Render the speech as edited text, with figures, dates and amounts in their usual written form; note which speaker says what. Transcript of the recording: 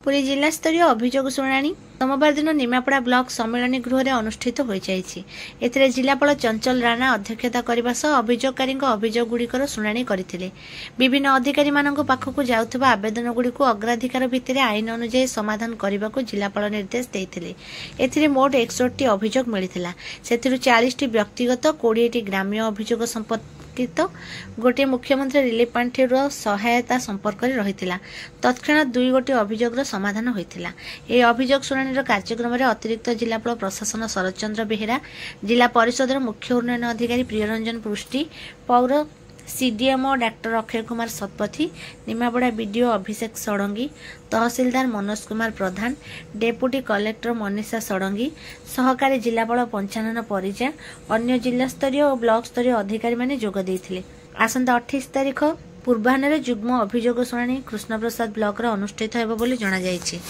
Speaker 1: पुरी जिला स्तरीय अभियोग शुणाणी सोमवार दिन निमापड़ा ब्लॉक सम्मेलन गृह अनुष्ठित हो जाए। जिलापाल चंचल राणा अध्यक्षता करने सह अभियोगकारी अभियोग गुड़िकर शुणाणी करथिले। विभिन्न अधिकारी मानक पाखक जाउथबा आवेदन गुड़िक अग्राधिकार भित्तिरे आईन अनुसार समाधान करने को जिलापाल निर्देश देथिले। एथिरे मोट 61टी अभियोग मिलिथिला। सेथिरु 40टी व्यक्तिगत 20टी ग्राम्य अभियोग संपर्कित गोटे मुख्यमंत्री रिलीफ पांठि सहायता संपर्क रही। तत्क्षणात 2 गोटी अभियोग समाधान होता। यह अभियोग शुणाणी कार्यक्रम में अतिरिक्त जिलापाल प्रशासन शरद चंद्र बेहेरा, जिला परिषद मुख्य उन्नयन अधिकारी प्रियरंजन पृष्टि, पौर CDMO doctor Akshay Kumar Satpathy, Nimapada BDO Abhishek Sadangi, तहसीलदार मनोज कुमार प्रधान, डेपुटी कलेक्टर मनीषा षडंगी, सहकारी जिलापाल पंचानन परिजा, अन्य जिला स्तरीय और ब्लॉक स्तरीय अधिकारी माने जोग देइथिले। आसंता 28 तारिख पूर्वाह्न जुग्म अभियोग शुणाणी कृष्णप्रसाद ब्लॉक अनुष्ठित हेबो बोली जणा जायछि।